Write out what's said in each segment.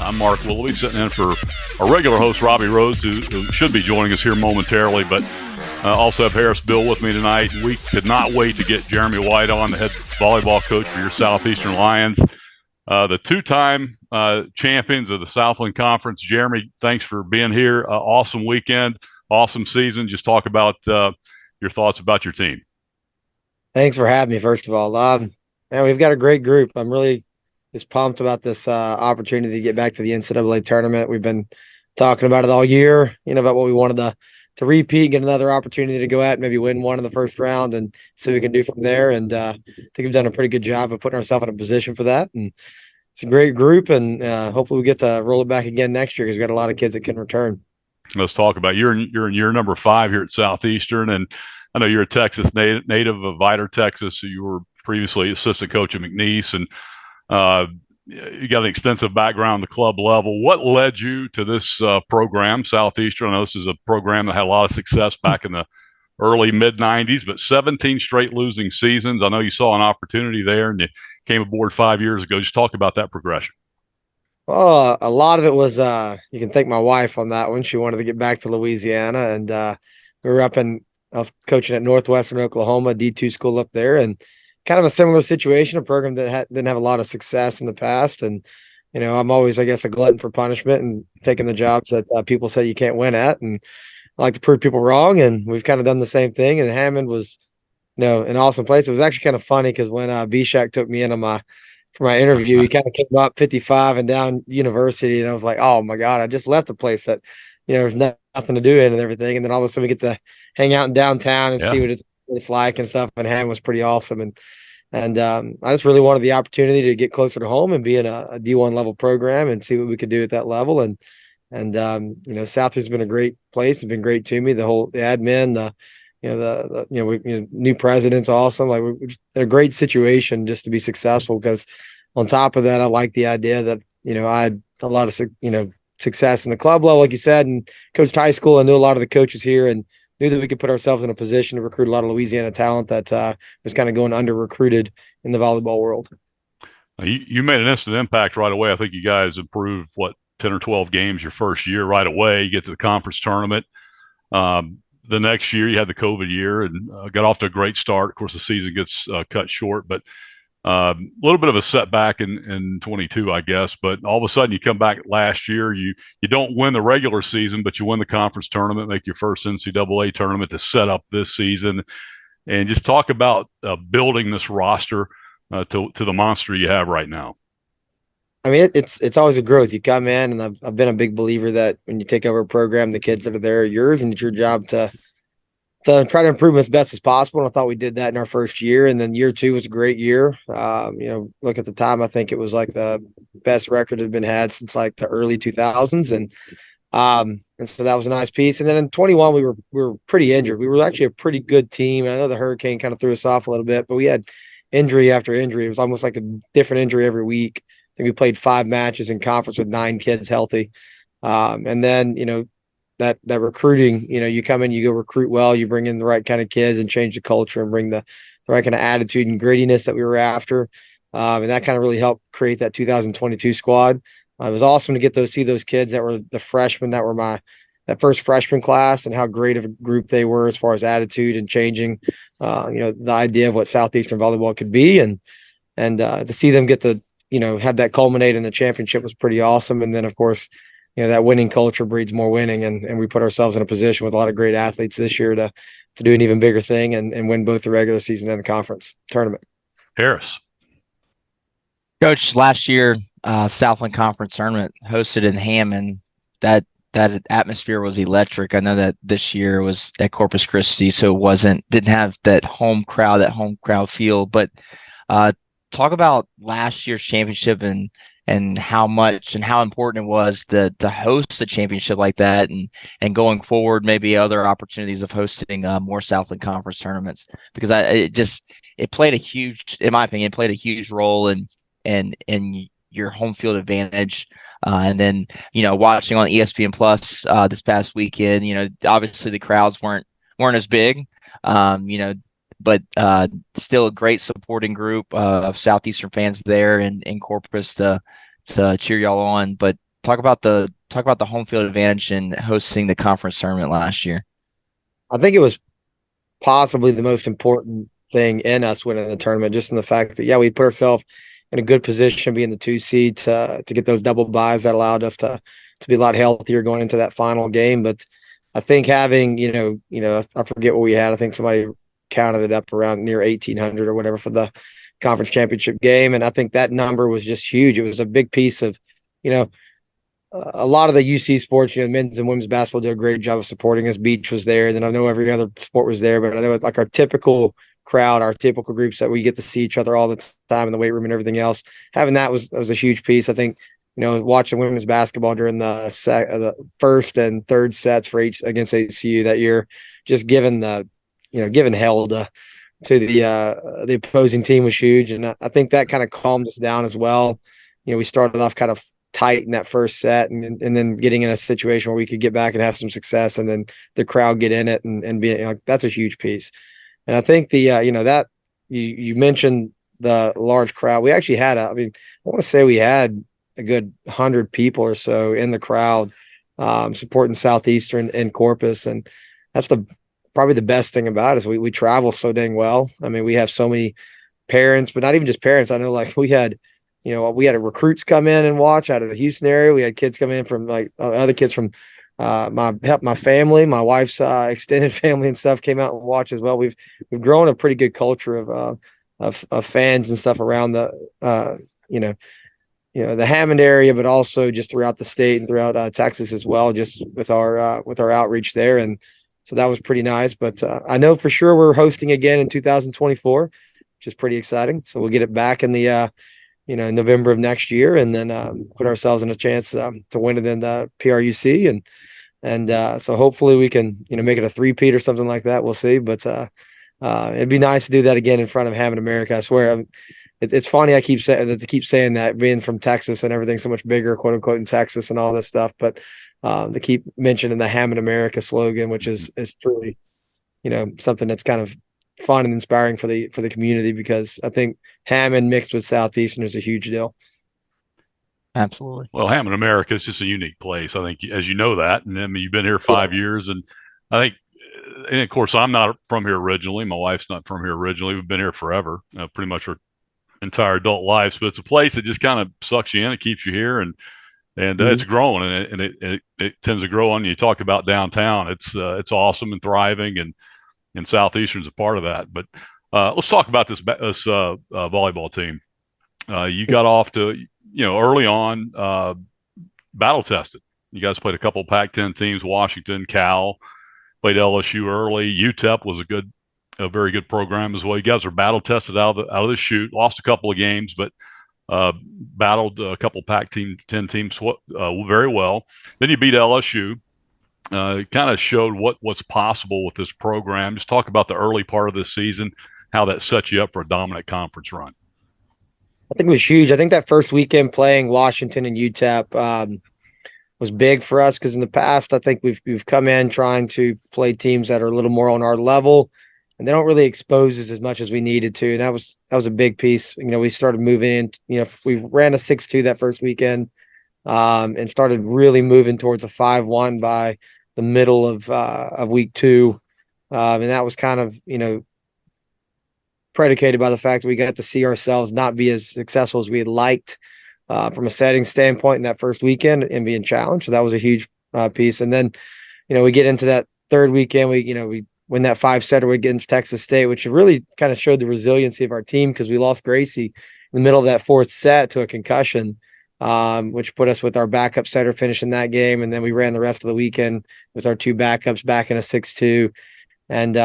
I'm Mark Willoughby, sitting in for our regular host, Robbie Rhodes, who should be joining us here momentarily, but also have Harris Bill with me tonight. We could not wait to get Jeremy White on, the head volleyball coach for your Southeastern Lions, the two-time champions of the Southland Conference. Jeremy, thanks for being here. Awesome weekend, awesome season. Just talk about your thoughts about your team. Thanks for having me, first of all. Man, we've got a great group. I'm really just pumped about this opportunity to get back to the NCAA tournament. We've been talking about it all year, about what we wanted to repeat, get another opportunity to go at, maybe win one in the first round and see what we can do from there. And I think we've done a pretty good job of putting ourselves in a position for that. And it's a great group, and hopefully we get to roll it back again next year because we've got a lot of kids that can return. Let's talk about you're in year number 5 here at Southeastern, and I know you're a Texas native of Vidor, Texas. So you were previously assistant coach at McNeese, and you got an extensive background at the club level. What led you to this program, Southeastern? I know this is a program that had a lot of success back in the early mid-'90s, but 17 straight losing seasons. I know you saw an opportunity there, and you came aboard 5 years ago. Just talk about that progression. Well, a lot of it was you can thank my wife on that one. She wanted to get back to Louisiana, and we were I was coaching at Northwestern Oklahoma, D2 school up there, and kind of a similar situation, a program that didn't have a lot of success in the past. And, I'm always, I guess, a glutton for punishment and taking the jobs that people say you can't win at. And I like to prove people wrong. And we've kind of done the same thing. And Hammond was, an awesome place. It was actually kind of funny because when Bishak took me in for my interview, he kind of came up 55 and down University. And I was like, oh my God, I just left a place that, there's nothing to do in and everything. And then all of a sudden we get to hang out in downtown and see what it's like and stuff. And Hammond was pretty awesome. And I just really wanted the opportunity to get closer to home and be in a D1 level program and see what we could do at that level. And South has been a great place. It's been great to me. The admin, new president's awesome. Like, we're in a great situation just to be successful, because on top of that, I like the idea that, I had a lot of, success in the club level, like you said, and coached high school. I knew a lot of the coaches here and knew that we could put ourselves in a position to recruit a lot of Louisiana talent that was kind of going under recruited in the volleyball world. You made an instant impact right away. I think you guys improved 10 or 12 games your first year right away. You get to the conference tournament. The next year you had the COVID year and got off to a great start. Of course, the season gets cut short, but a little bit of a setback in 22, I guess. But all of a sudden you come back last year, you don't win the regular season, but you win the conference tournament, make your first NCAA tournament to set up this season. And just talk about building this roster to the monster you have right now. I mean, it's always a growth. You come in, and I've been a big believer that when you take over a program, the kids that are there are yours, and it's your job to try to improve them as best as possible. And I thought we did that in our first year. And then year 2 was a great year. Look at the time, I think it was like the best record that had been had since like the early 2000s. And so that was a nice piece. And then in 21, we were pretty injured. We were actually a pretty good team. And I know the hurricane kind of threw us off a little bit, but we had injury after injury. It was almost like a different injury every week. I think we played 5 matches in conference with 9 kids healthy. And then, that recruiting, you come in, you go recruit well, you bring in the right kind of kids and change the culture and bring the right kind of attitude and grittiness that we were after. And that kind of really helped create that 2022 squad. It was awesome to see those kids that were the freshmen that were that first freshman class, and how great of a group they were as far as attitude and changing, the idea of what Southeastern volleyball could be. And to see them get to, have that culminate in the championship was pretty awesome. And then, of course, that winning culture breeds more winning, and we put ourselves in a position with a lot of great athletes this year to do an even bigger thing and win both the regular season and the conference tournament. Harris. Coach, last year, Southland Conference tournament hosted in Hammond. That atmosphere was electric. I know that this year was at Corpus Christi, so didn't have that home crowd feel. But talk about last year's championship and how much and how important it was to host a championship like that, and going forward, maybe other opportunities of hosting more Southland Conference tournaments, because it played a huge, in my opinion, role in your home field advantage. And then, watching on ESPN Plus this past weekend, obviously the crowds weren't as big, but still a great supporting group of Southeastern fans there in Corpus to cheer y'all on. But talk about the home field advantage in hosting the conference tournament last year. I think it was possibly the most important thing in us winning the tournament, just in the fact that, yeah, we put ourselves in a good position being the 2 seed to get those double buys that allowed us to be a lot healthier going into that final game. But I think having, I forget what we had. I think somebody counted it up around near 1,800 or whatever for the conference championship game. And I think that number was just huge. It was a big piece of, you know, a lot of the UC sports, men's and women's basketball do a great job of supporting us. Beach was there. Then I know every other sport was there, but I know like our typical crowd, our typical groups that we get to see each other all the time in the weight room and everything else. Having that was a huge piece. I think, watching women's basketball during the first and third sets for each against ACU that year, just given hell to the opposing team was huge. And I think that kind of calmed us down as well. We started off kind of tight in that first set and then getting in a situation where we could get back and have some success and then the crowd get in it and be that's a huge piece. And I think that you mentioned the large crowd. We actually had I want to say we had a good 100 people or so in the crowd supporting Southeastern in Corpus. And that's probably the best thing about it is we travel so dang well. We have so many parents, but not even just parents. I know like we had recruits come in and watch out of the Houston area. We had kids come in from like other kids from my family, my wife's extended family and stuff came out and watched as well. We've grown a pretty good culture of fans and stuff around the the Hammond area, but also just throughout the state and throughout Texas as well, just with our outreach there. And so that was pretty nice. But I know for sure we're hosting again in 2024, which is pretty exciting. So we'll get it back in the November of next year, and then put ourselves in a chance to win it in the PRUC, and so hopefully we can make it a three-peat or something like that. We'll see, but it'd be nice to do that again in front of Hammond America. I swear, it's funny. I keep saying that being from Texas and everything so much bigger, quote unquote, in Texas and all this stuff, but to keep mentioning the Hammond America slogan, which is truly something that's kind of fun and inspiring for the community, because I think Hammond mixed with Southeastern is a huge deal. Absolutely. Well, Hammond America is just a unique place. I think, as you know that, and you've been here 5 years, and I think, and of course, I'm not from here originally. My wife's not from here originally. We've been here forever, pretty much our entire adult lives. But it's a place that just kind of sucks you in. It keeps you here, and it's growing, and it tends to grow on you. You talk about downtown. It's awesome and thriving, and Southeastern's a part of that. But let's talk about this volleyball team. You got off to early on, battle tested. You guys played a couple of Pac-10 teams: Washington, Cal. Played LSU early. UTEP was a very good program as well. You guys are battle tested out of the chute. Lost a couple of games, but battled a couple of Pac-10 teams very well. Then you beat LSU. It kind of showed what's possible with this program. Just talk about the early part of this season, how that set you up for a dominant conference run. I think it was huge. I think that first weekend playing Washington and UTEP was big for us, because in the past, I think we've come in trying to play teams that are a little more on our level, and they don't really expose us as much as we needed to. And that was a big piece. We started moving in. We ran a 6-2 that first weekend, and started really moving towards a 5-1 by the middle of week 2, and that was kind of predicated by the fact that we got to see ourselves not be as successful as we had liked from a setting standpoint in that first weekend and being challenged. So that was a huge piece. And then we get into that third weekend. We win that 5-setter against Texas State, which really kind of showed the resiliency of our team, because we lost Gracie in the middle of that fourth set to a concussion, which put us with our backup setter finishing that game. And then we ran the rest of the weekend with our 2 backups back in a 6-2, and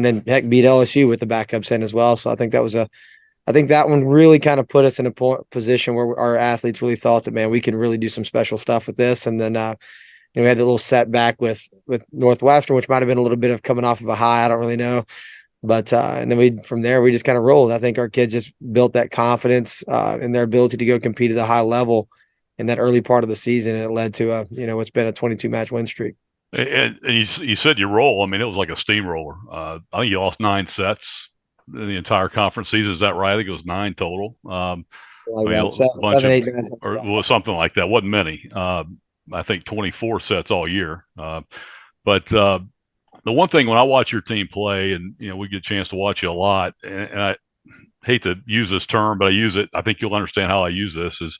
then heck, beat LSU with the backups in as well. So I think that one really kind of put us in a position where our athletes really thought that, man, we can really do some special stuff with this. And then we had the little setback with Northwestern, which might have been a little bit of coming off of a high. I don't really know. But and then from there we just kind of rolled. I think our kids just built that confidence in their ability to go compete at a high level in that early part of the season, and it led to what's been a 22 match win streak. And you said you roll. It was like a steamroller. I think you lost 9 sets in the entire conference season. Is that right? I think it was 9 total. like I mean, that. a bunch Seven, of, 8, 9, something or like well, something like that. Wasn't many. I think 24 sets all year. But the one thing when I watch your team play, and we get a chance to watch you a lot, and I hate to use this term, but I use it. I think you'll understand how I use this. Is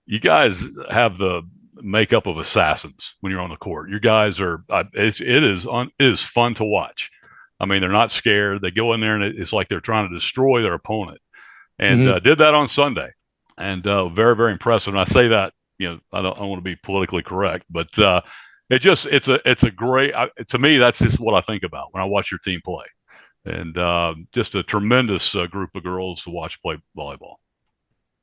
you guys have the makeup of assassins when you're on the court. You guys are. It is fun to watch. I mean, they're not scared. They go in there and it's like they're trying to destroy their opponent. And that. did that on Sunday, and very very impressive. And I say that I don't want to be politically correct, but it's a great to me. That's just what I think about when I watch your team play, and just a tremendous group of girls to watch play volleyball.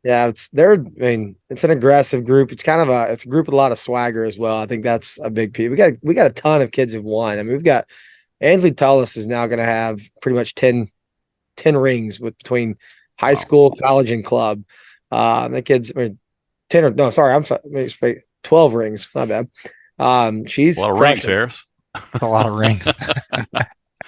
Yeah, it's an aggressive group. It's a group with a lot of swagger as well. I think that's a big piece. We got a ton of kids who've won. I mean, we've got Ansley Tullis is now going to have pretty much 10 rings between high Wow. school, college, and club. The kids, 10 or no, sorry, I'm sorry, 12 rings. My bad. A She's lot of rings, crushing. Harris. A lot of rings. A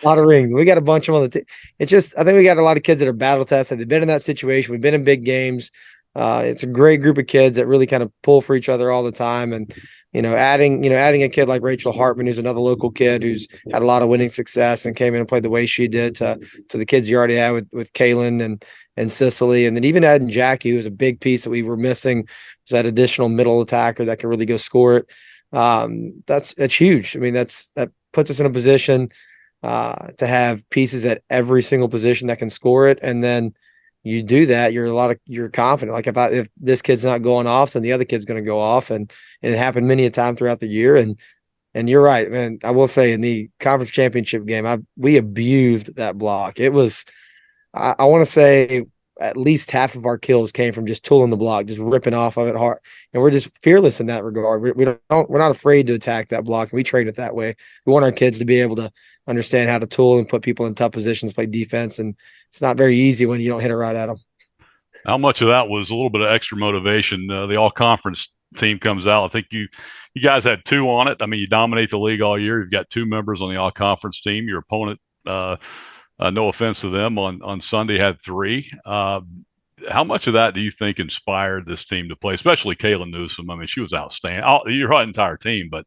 lot of rings. We got a bunch of them on the team. It's just, I think we got a lot of kids that are battle tested. They've been in that situation. We've been in big games. It's a great group of kids that really kind of pull for each other all the time. And, adding a kid like Rachel Hartman, who's another local kid who's had a lot of winning success and came in and played the way she did to the kids you already had with Kaylin and Cicely. And then even adding Jackie, who was a big piece that we were missing, was that additional middle attacker that can really go score it. That's huge. I mean, that puts us in a position to have pieces at every single position that can score it. And then you do that, you're confident. Like if this kid's not going off, then the other kid's going to go off. And it happened many a time throughout the year. And you're right, man. I will say in the conference championship game, we abused that block. It was, I want to say at least half of our kills came from just tooling the block, just ripping off of it hard. And we're just fearless in that regard. We're not afraid to attack that block. And we train it that way. We want our kids to be able to understand how to tool and put people in tough positions, play defense. And it's not very easy when you don't hit it right at them. How much of that was a little bit of extra motivation? The all conference team comes out. I think you guys had two on it. I mean, you dominate the league all year. You've got two members on the all conference team. Your opponent, no offense to them, on Sunday had three. How much of that do you think inspired this team to play, especially Kaylin Newsom? I mean, she was outstanding. Your entire team, but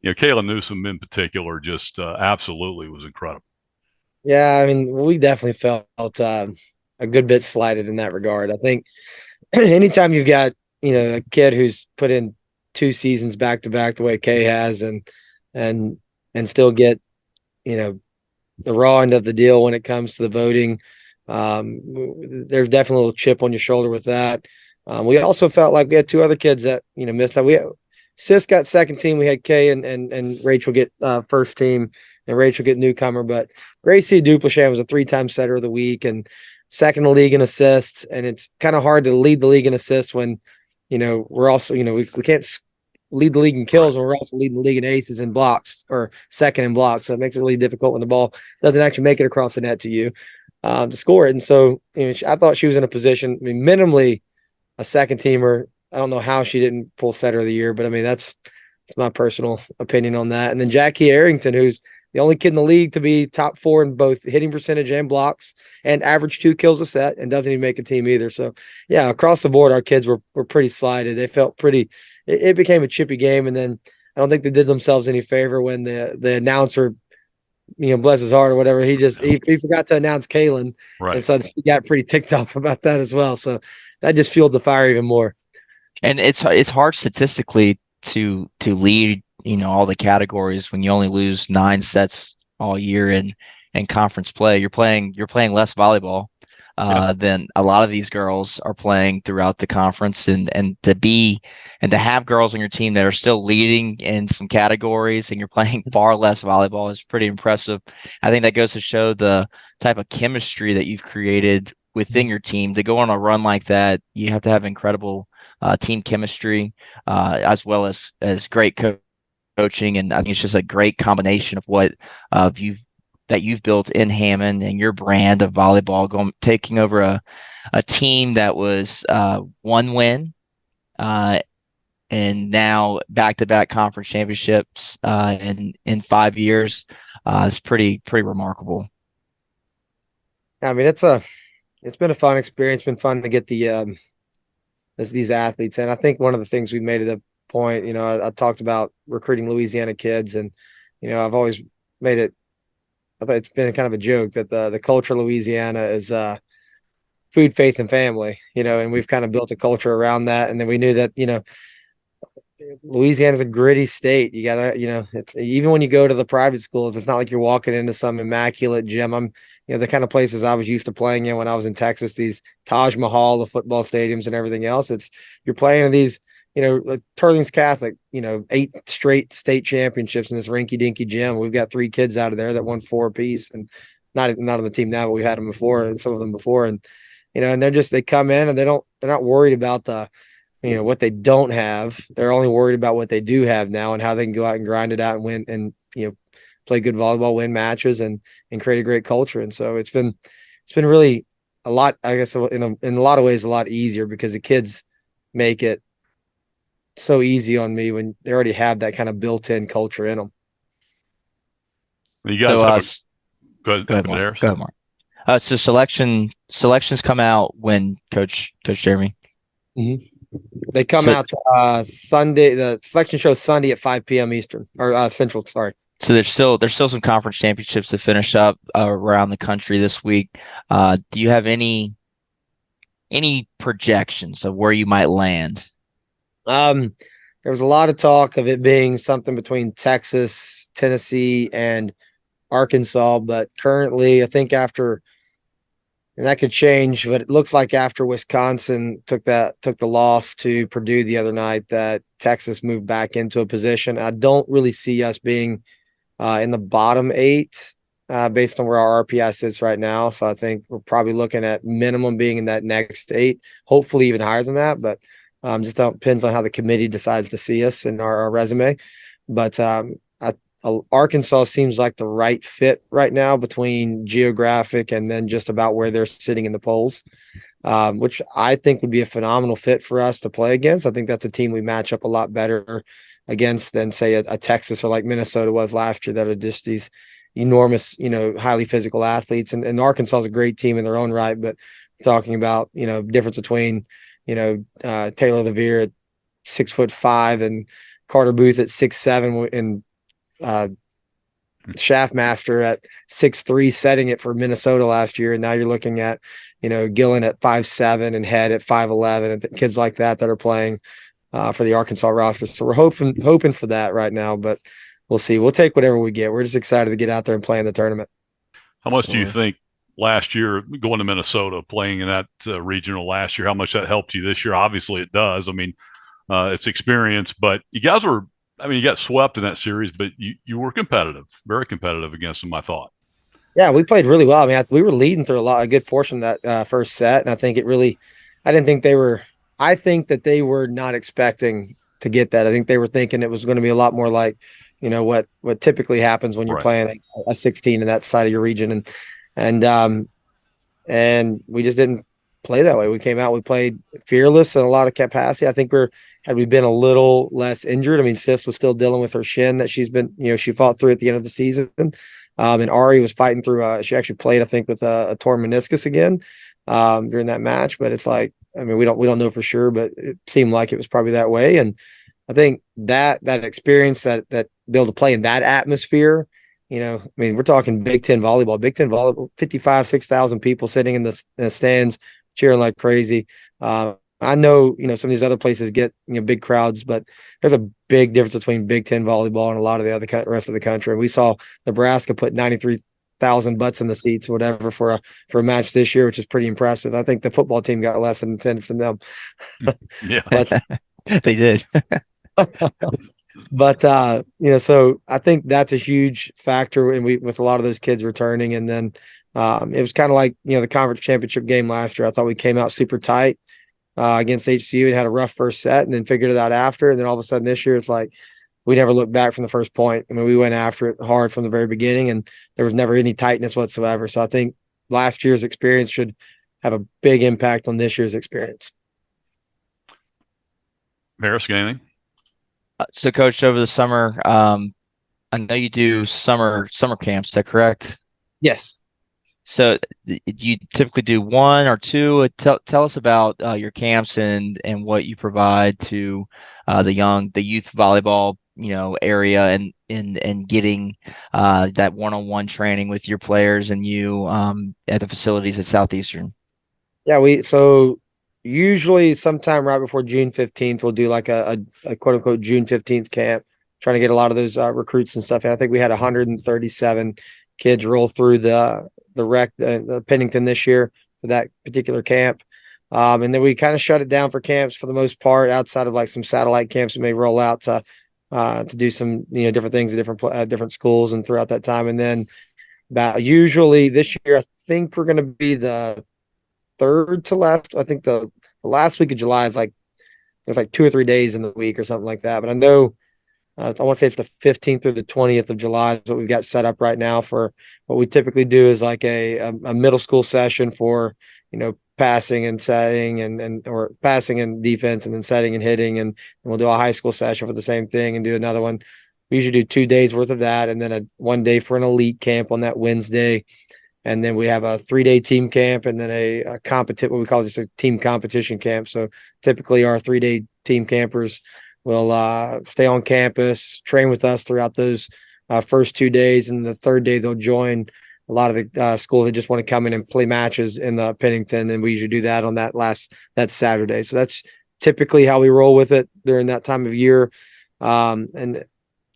Kaylin Newsom in particular just absolutely was incredible. Yeah, I mean, we definitely felt a good bit slighted in that regard. I think anytime you've got a kid who's put in 2 seasons back to back the way Kay has, and still get the raw end of the deal when it comes to the voting, there's definitely a little chip on your shoulder with that. We also felt like we had two other kids that missed out. Sis got second team. We had Kay and Rachel get first team, and Rachel get newcomer. But Gracie Duplichan was a 3-time setter of the week and second in the league in assists. And it's kind of hard to lead the league in assists when we're also we can't lead the league in kills, and we're also leading the league in aces and blocks, or second in blocks. So it makes it really difficult when the ball doesn't actually make it across the net to you to score it. And so I thought she was in a position, minimally a second teamer. I don't know how she didn't pull setter of the year, but I mean, that's my personal opinion on that. And then Jackie Arrington, who's the only kid in the league to be top 4 in both hitting percentage and blocks, and average 2 kills a set, and doesn't even make a team either. So yeah, across the board, our kids were pretty slighted. They felt pretty, it became a chippy game. And then I don't think they did themselves any favor when the announcer, bless his heart or whatever, he forgot to announce Kaylin. Right. And so he got pretty ticked off about that as well. So that just fueled the fire even more. And it's hard statistically to lead, all the categories when you only lose 9 sets all year in conference play. You're playing less volleyball than a lot of these girls are playing throughout the conference, and to have girls on your team that are still leading in some categories and you're playing far less volleyball is pretty impressive. I think that goes to show the type of chemistry that you've created within your team. To go on a run like that, you have to have incredible team chemistry, as well as great coaching. And I think it's just a great combination of what you've built in Hammond and your brand of volleyball, taking over a team that was 1 win, and now back-to-back conference championships in 5 years. It's pretty remarkable. I mean, it's been a fun experience. It's been fun to get the these athletes. And I think one of the things we made at a point, I talked about recruiting Louisiana kids, and I've always made it. I thought it's been kind of a joke that the culture of Louisiana is food, faith, and family. And we've kind of built a culture around that. And then we knew that Louisiana's a gritty state. You gotta, it's even when you go to the private schools, it's not like you're walking into some immaculate gym. The kind of places I was used to playing in when I was in Texas, these Taj Mahal, the football stadiums and everything else. You're playing in these, like Turling's Catholic, 8 straight state championships in this rinky dinky gym. We've got 3 kids out of there that won 4 apiece, and not on the team now, but we've had them before, and some of them before. And, and they come in and they're not worried about what they don't have. They're only worried about what they do have now and how they can go out and grind it out and win and, play good volleyball, win matches and create a great culture. And so it's been really a lot, I guess, in a lot of ways, a lot easier because the kids make it so easy on me when they already have that kind of built-in culture in them. You guys So, have go ahead, Mark. Go ahead, Mark. So selections come out when Coach Jeremy. Mm-hmm. They come out Sunday. The selection show Sunday at 5 p.m. Eastern or Central. Sorry. So there's still some conference championships to finish up around the country this week. Do you have any projections of where you might land? There was a lot of talk of it being something between Texas, Tennessee, and Arkansas, but currently, I think and that could change, but it looks like after Wisconsin took the loss to Purdue the other night, that Texas moved back into a position. I don't really see us being in the bottom 8 based on where our RPI sits right now. So I think we're probably looking at minimum being in that next 8, hopefully even higher than that. But just depends on how the committee decides to see us in our resume. But Arkansas seems like the right fit right now between geographic and then just about where they're sitting in the polls, which I think would be a phenomenal fit for us to play against. I think that's a team we match up a lot better against than, say, a Texas or like Minnesota was last year, that are just these enormous, highly physical athletes. And Arkansas is a great team in their own right, but talking about, difference between, Taylor Levere at 6'5" and Carter Booth at 6'7" and Shaftmaster at 6'3", setting it for Minnesota last year. And now you're looking at, Gillen at 5'7" and Head at 5'11", and kids like that are playing for the Arkansas roster. So we're hoping for that right now, but we'll see. We'll take whatever we get. We're just excited to get out there and play in the tournament. How much do you think last year going to Minnesota, playing in that regional last year, how much that helped you this year? Obviously it does. I mean, it's experience, but you guys you got swept in that series, but you were competitive, very competitive against them, I thought. Yeah, we played really well. I mean, we were leading through a good portion of that first set, and I think I think that they were not expecting to get that. I think they were thinking it was going to be a lot more like, what typically happens when you're playing a 16 in that side of your region, and we just didn't play that way. We came out, we played fearless and a lot of capacity. I think had we been a little less injured. I mean, Sis was still dealing with her shin that she's been, she fought through at the end of the season. And Ari was fighting through, she actually played, I think, with a torn meniscus again during that match. But it's like, I mean, we don't know for sure, but it seemed like it was probably that way. And I think that experience that be able to play in that atmosphere, I mean, we're talking Big Ten volleyball, 55, 6,000 people sitting in the stands cheering like crazy. I know, some of these other places get, big crowds, but there's a big difference between Big Ten volleyball and a lot of the other rest of the country. And we saw Nebraska put 93,000 butts in the seats or whatever for a match this year, which is pretty impressive. I think the football team got less in attendance than them. Yeah, but they did. But so I think that's a huge factor, and with a lot of those kids returning. And then it was kind of like the conference championship game last year. I thought we came out super tight against HCU and had a rough first set, and then figured it out after. And then all of a sudden this year, it's like we never looked back from the first point. I mean, we went after it hard from the very beginning, and there was never any tightness whatsoever. So I think last year's experience should have a big impact on this year's experience. Harris, anything? So, Coach, over the summer, I know you do summer camps. Is that correct? Yes. So do you typically do one or two? Tell us about your camps and what you provide to the youth volleyball, area and getting that one-on-one training with your players and you at the facilities at Southeastern. Yeah, so usually sometime right before June 15th, we'll do like a quote unquote June 15th camp, trying to get a lot of those recruits and stuff. And I think we had 137 kids roll through the Pennington this year for that particular camp. And then we kind of shut it down for camps for the most part, outside of like some satellite camps that may roll out to do some different things at different schools and throughout that time. And then about usually this year, I think we're going to be the third to last. I think the last week of July is like there's like 2 or 3 days in the week or something like that. But I know I want to say it's the 15th or the 20th of July is what we've got set up right now. For what we typically do is like a middle school session for passing and setting and or passing and defense, and then setting and hitting, and we'll do a high school session for the same thing and do another one. We usually do 2 days worth of that, and then one day for an elite camp on that Wednesday. And then we have a 3-day team camp, and then a what we call just a team competition camp. So typically our 3-day team campers will stay on campus, train with us throughout those first 2 days. And the third day, they'll join a lot of the schools that just want to come in and play matches in the Pennington. And we usually do that on that Saturday. So that's typically how we roll with it during that time of year. And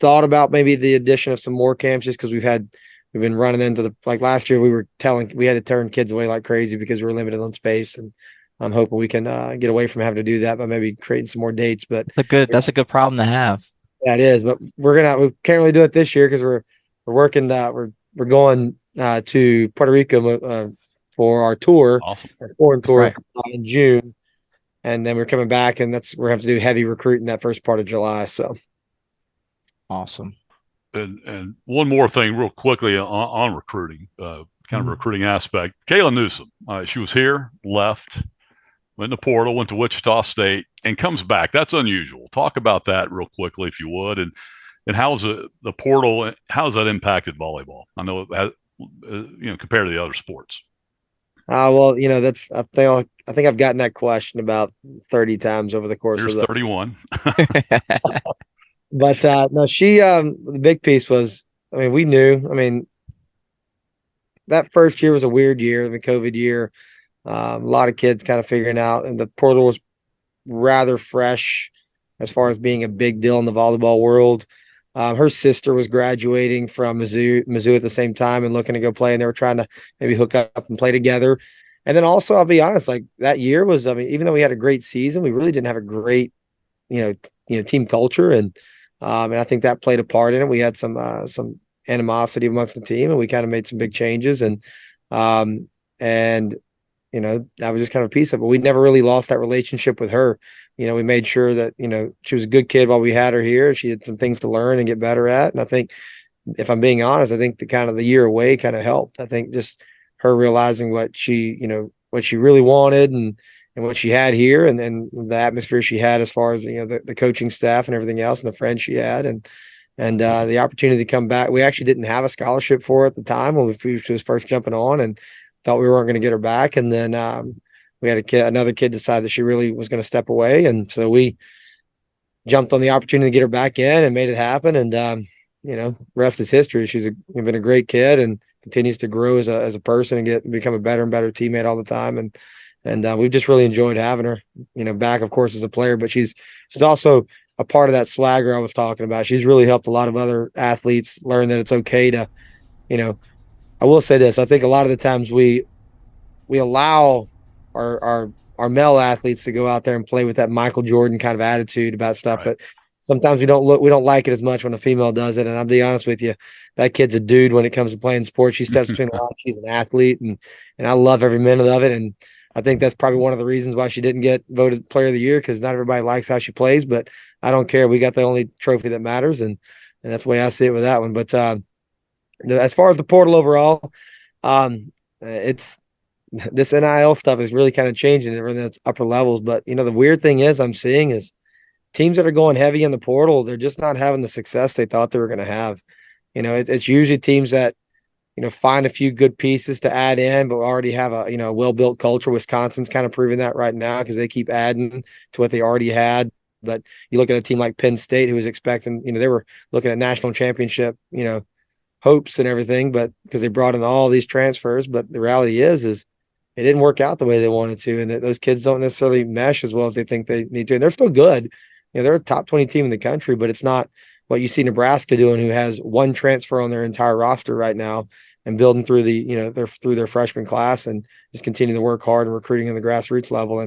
thought about maybe the addition of some more camps, just because we've been running into like last year, we had to turn kids away like crazy because we were limited on space. And I'm hoping we can get away from having to do that by maybe creating some more dates. But That's a good problem to have. yeah, it is. But we can't really do it this year because we're working we're going to Puerto Rico for our tour, Awesome. our foreign tour Right. in June. And then we're coming back, and we're going to have to do heavy recruiting that first part of July. So Awesome. And one more thing, real quickly on recruiting, kind of recruiting aspect. Kayla Newsom, she was here, left, went in the portal, went to Wichita State, and comes back. That's unusual. Talk about that real quickly, if you would, and how's the portal? How's that impacted volleyball? I know it has, compared to the other sports. well, I think I've gotten that question about 30 times over the course There's of 31. But no, she the big piece was, I mean, we knew, I mean, that first year was a weird year, the COVID year. A lot of kids kind of figuring out, and the portal was rather fresh as far as being a big deal in the volleyball world. Her sister was graduating from Mizzou at the same time and looking to go play, and they were trying to maybe hook up and play together. And then also, I'll be honest, like that year was, I mean, even though we had a great season, we really didn't have a great, team culture, and I think that played a part in it. We had some animosity amongst the team, and we kind of made some big changes, and that was just kind of a piece of it. We never really lost that relationship with her. We made sure that, she was a good kid while we had her here. She had some things to learn and get better at. And I think, if I'm being honest, I think the year away kind of helped. I think just her realizing what she really wanted, and what she had here, and then the atmosphere she had as far as, the coaching staff and everything else, and the friends she had, and the opportunity to come back. We actually didn't have a scholarship for her at the time when she was first jumping on, and thought we weren't going to get her back. And then we had another kid decide that she really was going to step away. And so we jumped on the opportunity to get her back in and made it happen. And, rest is history. She's been a great kid and continues to grow as a person and become a better and better teammate all the time. And we've just really enjoyed having her, back, of course, as a player, but she's also a part of that swagger I was talking about. She's really helped a lot of other athletes learn that it's okay to, I will say this. I think a lot of the times we allow our male athletes to go out there and play with that Michael Jordan kind of attitude about stuff, Right. but sometimes we don't like it as much when a female does it. And I'll be honest with you, that kid's a dude when it comes to playing sports. She steps between the lines. She's an athlete, and I love every minute of it. And I think that's probably one of the reasons why she didn't get voted Player of the Year, because not everybody likes how she plays. But I don't care. We got the only trophy that matters, and that's the way I see it with that one. But as far as the portal overall, it's this NIL stuff is really kind of changing in the upper levels. But the weird thing I'm seeing is teams that are going heavy in the portal, they're just not having the success they thought they were going to have. It's usually teams that find a few good pieces to add in, but we already have a well-built culture. Wisconsin's kind of proving that right now because they keep adding to what they already had. But you look at a team like Penn State, who was expecting, they were looking at national championship, hopes and everything, but because they brought in all these transfers. But the reality is it didn't work out the way they wanted to, and those kids don't necessarily mesh as well as they think they need to. And they're still good. They're a top 20 team in the country, but it's not what you see Nebraska doing, who has one transfer on their entire roster right now and building through through their freshman class and just continue to work hard and recruiting in the grassroots level.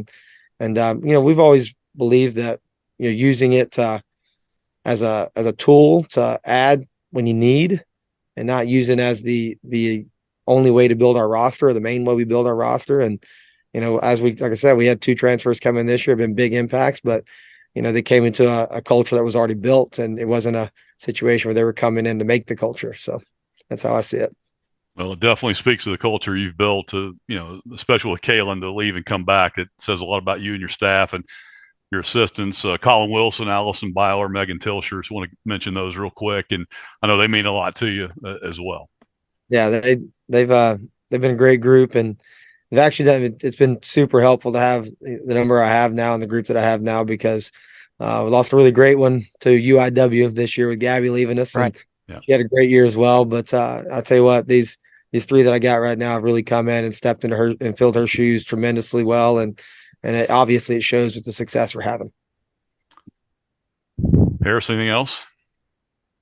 And we've always believed that, using it as a tool to add when you need, and not using as the only way to build our roster or the main way we build our roster. And, like I said, we had 2 transfers come in this year, have been big impacts, but, they came into a culture that was already built, and it wasn't a situation where they were coming in to make the culture. So that's how I see it. Well, it definitely speaks to the culture you've built to, especially with Kalen to leave and come back. It says a lot about you and your staff and your assistants, Colin Wilson, Allison Byler, Megan Tilsher. Just want to mention those real quick. And I know they mean a lot to you as well. Yeah, they've been a great group, and they've actually it's been super helpful to have the number I have now and the group that I have now, because we lost a really great one to UIW this year with Gabby leaving us. Right. And she had a great year as well. But I'll tell you what, these 3 that I got right now have really come in and stepped into her and filled her shoes tremendously well. And obviously it shows with the success we're having. Harris, anything else?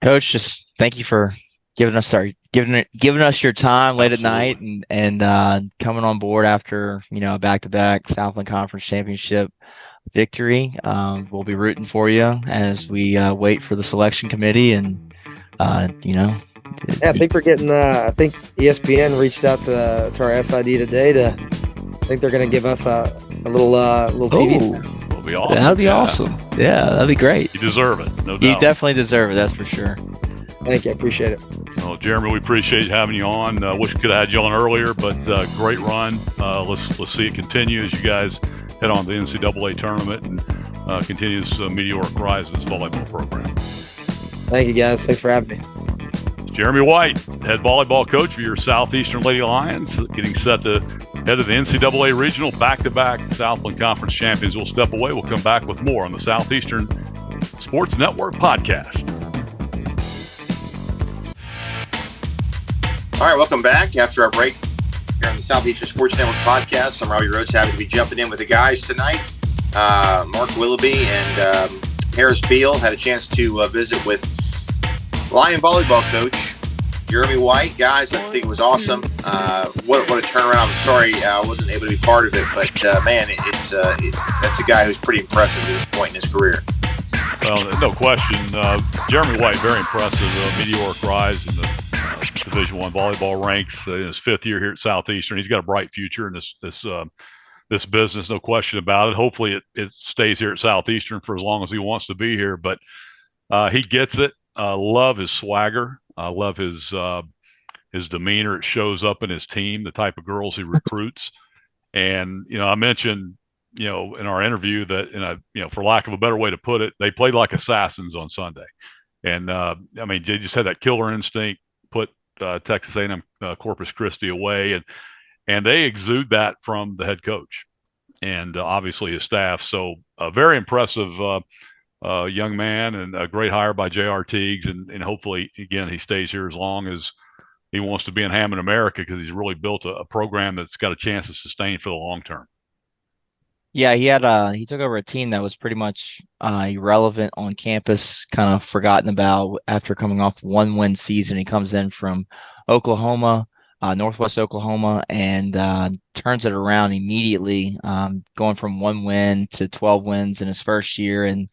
Coach, just thank you for giving us your time late at night and coming on board after a back-to-back Southland Conference championship victory. We'll be rooting for you as we wait for the selection committee, and Yeah, I think we're getting. I think ESPN reached out to our SID today I think they're going to give us a little TV. That'll be awesome. That'd be awesome. Yeah, that'd be great. You deserve it, no doubt. You definitely deserve it. That's for sure. Thank you. I appreciate it. Well, Jeremy, we appreciate having you on. Wish we could have had you on earlier, but great run. Let's see it continue as you guys head on to the NCAA tournament and continue this meteoric rise in this volleyball program. Thank you, guys. Thanks for having me. Jeremy White, head volleyball coach for your Southeastern Lady Lions, getting set to head to the NCAA Regional back-to-back Southland Conference champions. We'll step away. We'll come back with more on the Southeastern Sports Network podcast. All right, welcome back after our break here on the Southeastern Sports Network podcast. I'm Robbie Rhodes, happy to be jumping in with the guys tonight. Mark Willoughby and Harris Beal had a chance to visit with Lion volleyball coach Jeremy White. Guys, I think it was awesome. What a turnaround. I'm sorry I wasn't able to be part of it, but man, that's a guy who's pretty impressive at this point in his career. Well, no question. Jeremy White, very impressive. Meteoric rise in the Division I volleyball ranks in his 5th year here at Southeastern. He's got a bright future in this business, no question about it. Hopefully it stays here at Southeastern for as long as he wants to be here, but he gets it. Love his swagger. I love his demeanor. It shows up in his team, the type of girls he recruits. And, I mentioned, in our interview that, for lack of a better way to put it, they played like assassins on Sunday. And, they just had that killer instinct, put Texas A&M Corpus Christi away. And they exude that from the head coach and obviously his staff. So a very impressive young man and a great hire by J.R. Teagues. And hopefully, again, he stays here as long as he wants to be in Hammond, America, because he's really built a program that's got a chance to sustain for the long term. Yeah, he took over a team that was pretty much irrelevant on campus, kind of forgotten about after coming off 1-win season. He comes in from Oklahoma, Northwest Oklahoma, and turns it around immediately, going from 1 win to 12 wins in his first year. And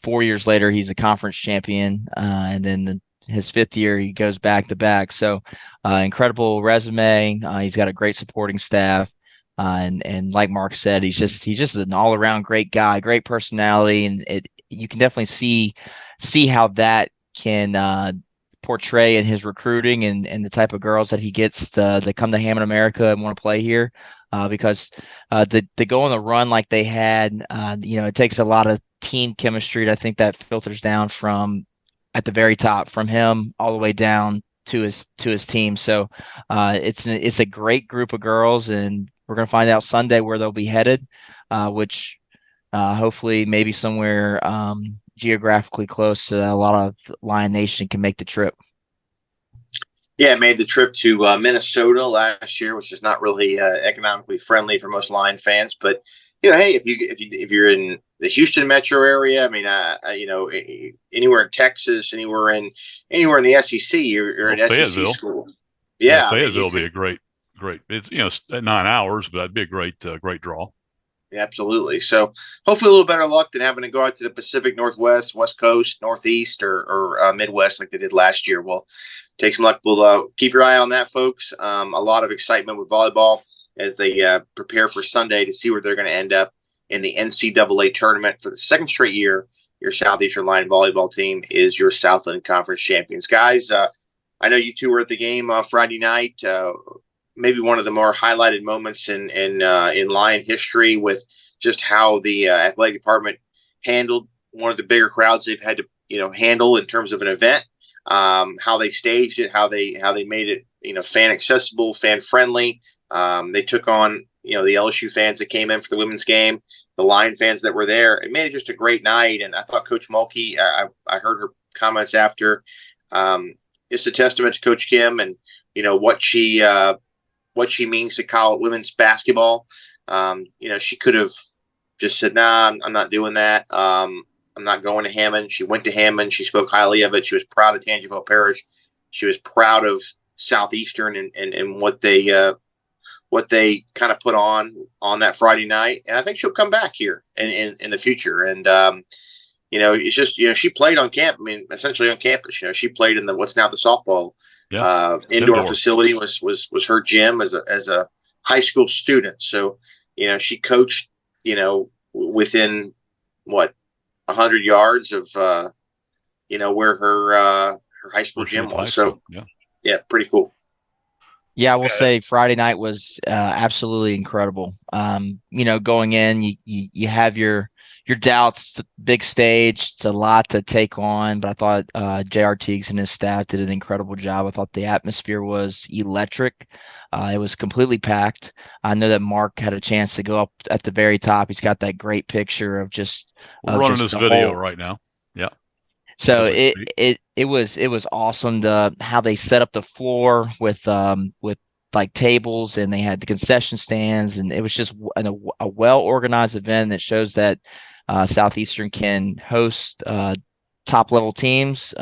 4 years later, he's a conference champion. And then his 5th year, he goes back to back. So incredible resume. He's got a great supporting staff. And like Mark said, he's just an all around great guy, great personality, and you can definitely see how that can portray in his recruiting and the type of girls that he gets that come to Hammond America and want to play here, because to go on the run like they had, it takes a lot of team chemistry. I think that filters down from at the very top, from him all the way down to his team. So it's a great group of girls, and we're gonna find out Sunday where they'll be headed, which hopefully maybe somewhere geographically close so that a lot of Lion Nation can make the trip. Yeah, made the trip to Minnesota last year, which is not really economically friendly for most Lion fans. But hey, if you're in the Houston metro area, I mean, anywhere in Texas, anywhere in the SEC, you're Well, an SEC Fayetteville. school. Yeah, Yeah, I mean, Fayetteville will be a great. It's at 9 hours, but that'd be a great draw. absolutely. So hopefully a little better luck than having to go out to the Pacific Northwest, West Coast, Northeast, or Midwest like they did last year. Well, take some luck. We'll keep your eye on that, folks. A lot of excitement with volleyball as they prepare for Sunday to see where they're going to end up in the NCAA tournament for the second straight year. Your Southeastern Line volleyball team is your Southland Conference champions. Guys, I know you two were at the game Friday night. Maybe one of the more highlighted moments in Lion history with just how the athletic department handled one of the bigger crowds they've had to handle in terms of an event. How they staged it, how they made it fan accessible, fan friendly. They took on the LSU fans that came in for the women's game, the Lion fans that were there. It made it just a great night. And I thought Coach Mulkey, I heard her comments after. It's a testament to Coach Kim and what she means to college women's basketball. She could have just said, "Nah, I'm not doing that. I'm not going to Hammond." She went to Hammond. She spoke highly of it. She was proud of Tangipahoa Parish. She was proud of Southeastern and what they kind of put on that Friday night. And I think she'll come back here in the future. And it's just she played on camp. I mean, essentially on campus. She played in what's now the softball indoor facility was her gym as a high school student. So she coached within 100 yards of where her high school gym was. So yeah, pretty cool. Yeah, I will say Friday night was absolutely incredible. Going in, you have your doubts. The big stage, it's a lot to take on, but I thought J.R. Teagues and his staff did an incredible job. I thought the atmosphere was electric. It was completely packed. I know that Mark had a chance to go up at the very top. He's got that great picture of just we're running this video right now. Yeah. So it was awesome how they set up the floor with like tables, and they had the concession stands, and it was just a well organized event that shows that Southeastern can host top level teams,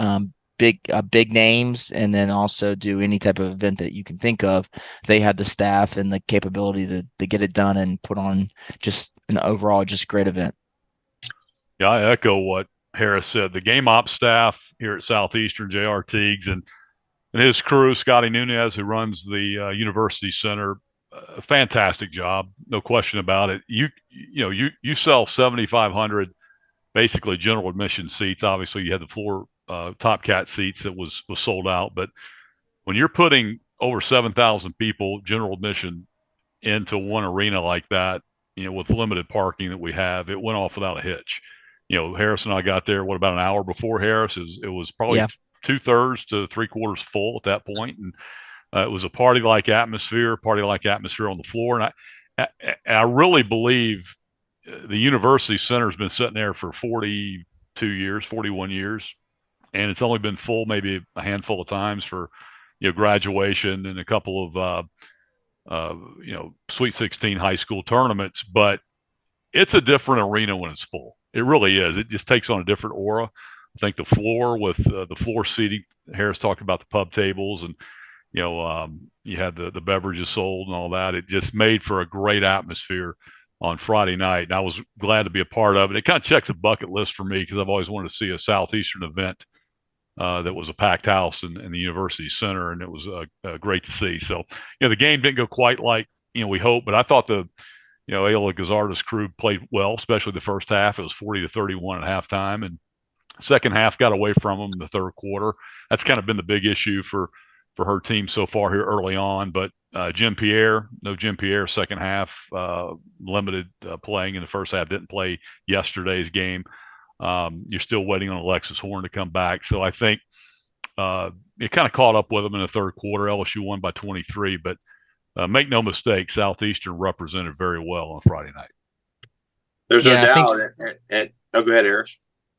big names, and then also do any type of event that you can think of. They have the staff and the capability to get it done and put on just an overall just great event. Yeah, I echo what Harris said. The game ops staff here at Southeastern, J.R. Teagues and his crew, Scotty Nunez, who runs the University Center, a fantastic job, no question about it. You sell 7,500 basically general admission seats. Obviously, you had the floor top cat seats that was sold out, but when you're putting over 7,000 people general admission into one arena like that, with limited parking that we have, it went off without a hitch. Harris and I got there, about an hour before Harris? It was probably 2/3 to 3/4 full at that point. And it was a party-like atmosphere on the floor. And I really believe the University Center has been sitting there for 42 years, 41 years. And it's only been full maybe a handful of times for, graduation and a couple of, Sweet 16 high school tournaments. But it's a different arena when it's full. It really is. It just takes on a different aura. I think the floor with the floor seating, Harris talked about the pub tables and, you had the beverages sold and all that. It just made for a great atmosphere on Friday night. And I was glad to be a part of it. It kind of checks a bucket list for me because I've always wanted to see a Southeastern event that was a packed house in the University Center, and it was great to see. So, the game didn't go quite like, we hoped, but I thought Ayla Gazarda's crew played well, especially the first half. It was 40-31 at halftime, and second half got away from them in the third quarter. That's kind of been the big issue for her team so far here early on. But Jim Pierre, second half, limited playing in the first half, didn't play yesterday's game. You're still waiting on Alexis Horn to come back. So I think it kind of caught up with them in the third quarter. LSU won by 23, but make no mistake, Southeastern represented very well on Friday night. There's no Yeah, I think. doubt. Oh, go ahead, Harris.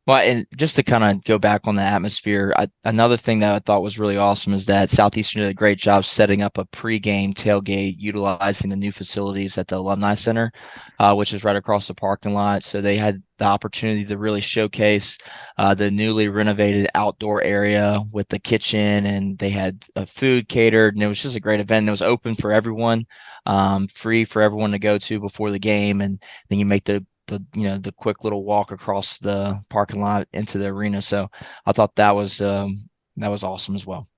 Well, and just to kind of go back on the atmosphere, another thing that I thought was really awesome is that Southeastern did a great job setting up a pregame tailgate utilizing the new facilities at the Alumni Center, which is right across the parking lot. So they had the opportunity to really showcase the newly renovated outdoor area with the kitchen, and they had food catered, and it was just a great event. It was open for everyone, free for everyone to go to before the game, and then you make the quick little walk across the parking lot into the arena. So I thought that was awesome as well.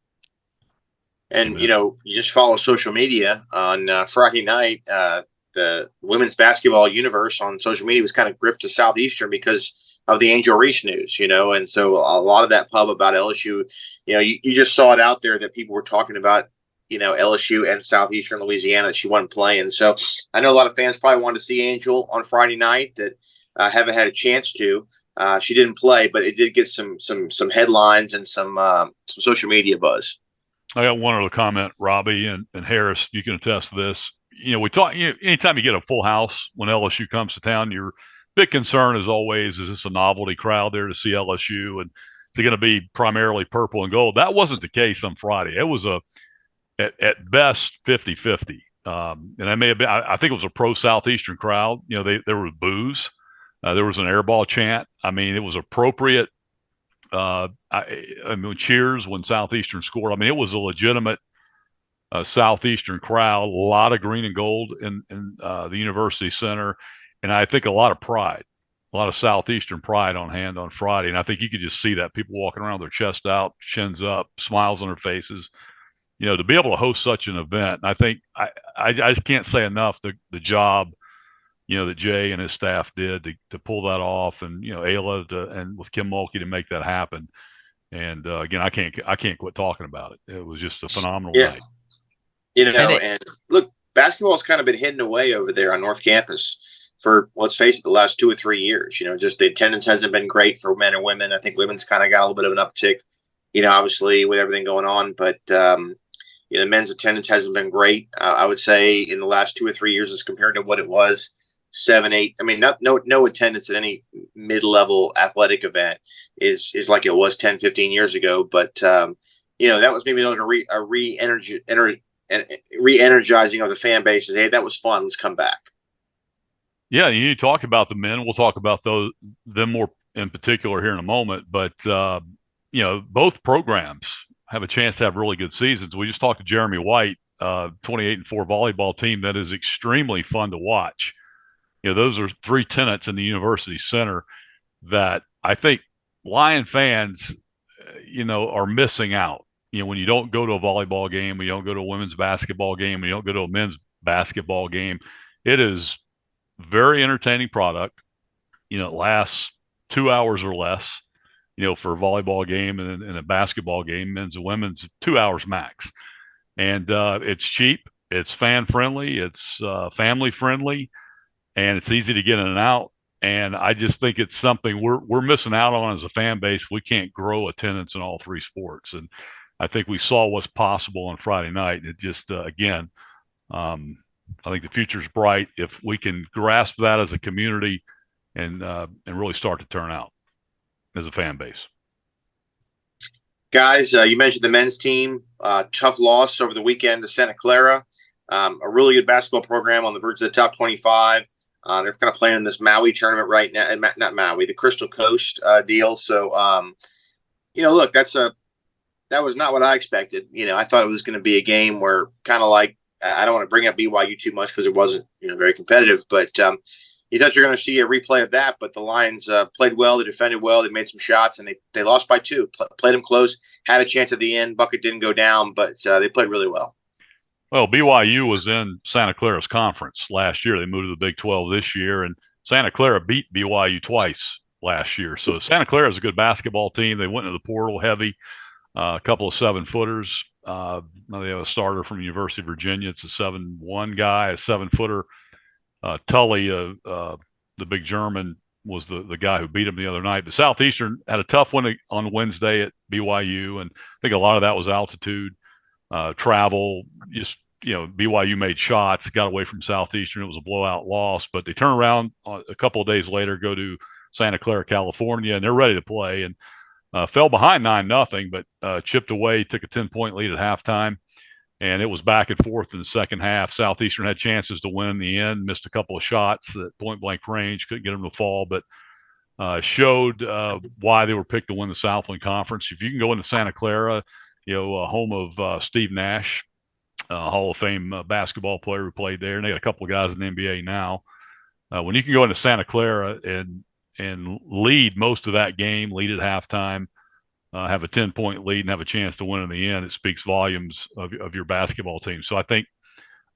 And you just follow social media on Friday night. The women's basketball universe on social media was kind of gripped to Southeastern because of the Angel Reese news, and so a lot of that pub about LSU, you just saw it out there that people were talking about, LSU and Southeastern Louisiana that she wasn't playing. So I know a lot of fans probably wanted to see Angel on Friday night that haven't had a chance to. She didn't play, but it did get some headlines and some social media buzz. I got one other comment, Robbie and Harris. You can attest to this. We talk. Anytime you get a full house when LSU comes to town, your big concern is always, is this a novelty crowd there to see LSU, and is it going to be primarily purple and gold? That wasn't the case on Friday. It was at best 50-50. And I may have been. I think it was a pro Southeastern crowd. There was booze. There was an airball chant. I mean, it was appropriate. Cheers when Southeastern scored. I mean, it was a legitimate Southeastern crowd. A lot of green and gold in the University Center, and I think a lot of pride, a lot of Southeastern pride on hand on Friday. And I think you could just see that, people walking around with their chest out, chins up, smiles on their faces. To be able to host such an event. And I think I just can't say enough the job that Jay and his staff did to pull that off, and Ayla and with Kim Mulkey to make that happen. And again, I can't quit talking about it. It was just a phenomenal night. And look, basketball's kind of been hidden away over there on North Campus for, let's face it, the last 2 or 3 years. Just the attendance hasn't been great for men and women. I think women's kind of got a little bit of an uptick, obviously with everything going on, but the men's attendance hasn't been great. I would say in the last 2 or 3 years as compared to what it was 7, 8. I mean, no attendance at any mid-level athletic event is like it was 10, 15 years ago. But that was maybe like a re-energizing of the fan base. And, hey, that was fun. Let's come back. Yeah, you talk about the men. We'll talk about them more in particular here in a moment. But both programs have a chance to have really good seasons. We just talked to Jeremy White, 28-4 volleyball team that is extremely fun to watch. Those are 3 tenants in the University Center that I think Lion fans, are missing out. When you don't go to a volleyball game, when you don't go to a women's basketball game, when you don't go to a men's basketball game, it is very entertaining product. It lasts 2 hours or less. For a volleyball game and a basketball game, men's and women's, 2 hours max. And it's cheap, it's fan friendly, it's family friendly, and it's easy to get in and out. And I just think it's something we're missing out on as a fan base. We can't grow attendance in all 3 sports. And I think we saw what's possible on Friday night. It just, again, I think the future's bright if we can grasp that as a community and really start to turn out as a fan base. Guys, you mentioned the men's team, tough loss over the weekend to Santa Clara, a really good basketball program on the verge of the top 25. They're kind of playing in this Maui tournament right now, not Maui, the Crystal Coast deal. So, look, that was not what I expected. I thought it was going to be a game where kind of like, I don't want to bring up BYU too much because it wasn't, very competitive, but you thought you're going to see a replay of that, but the Lions played well. They defended well. They made some shots, and they lost by 2. Played them close. Had a chance at the end. Bucket didn't go down, but they played really well. Well, BYU was in Santa Clara's conference last year. They moved to the Big 12 this year, and Santa Clara beat BYU twice last year. So Santa Clara is a good basketball team. They went into the portal heavy, a couple of 7-footers. Now they have a starter from University of Virginia. It's a 7'1" guy, a 7-footer. Tully, the big German, was the guy who beat them the other night. But Southeastern had a tough one on Wednesday at BYU, and I think a lot of that was altitude, travel. Just BYU made shots, got away from Southeastern. It was a blowout loss, but they turn around a couple of days later, go to Santa Clara, California, and they're ready to play. And fell behind 9-0, but chipped away, took a 10-point lead at halftime, and it was back and forth in the second half. Southeastern had chances to win in the end, missed a couple of shots at point-blank range, couldn't get them to fall, but showed why they were picked to win the Southland Conference. If you can go into Santa Clara, home of Steve Nash, Hall of Fame basketball player who played there, and they got a couple of guys in the NBA now. When you can go into Santa Clara and lead most of that game, lead at halftime, have a 10-point lead and have a chance to win in the end, it speaks volumes of your basketball team. So I think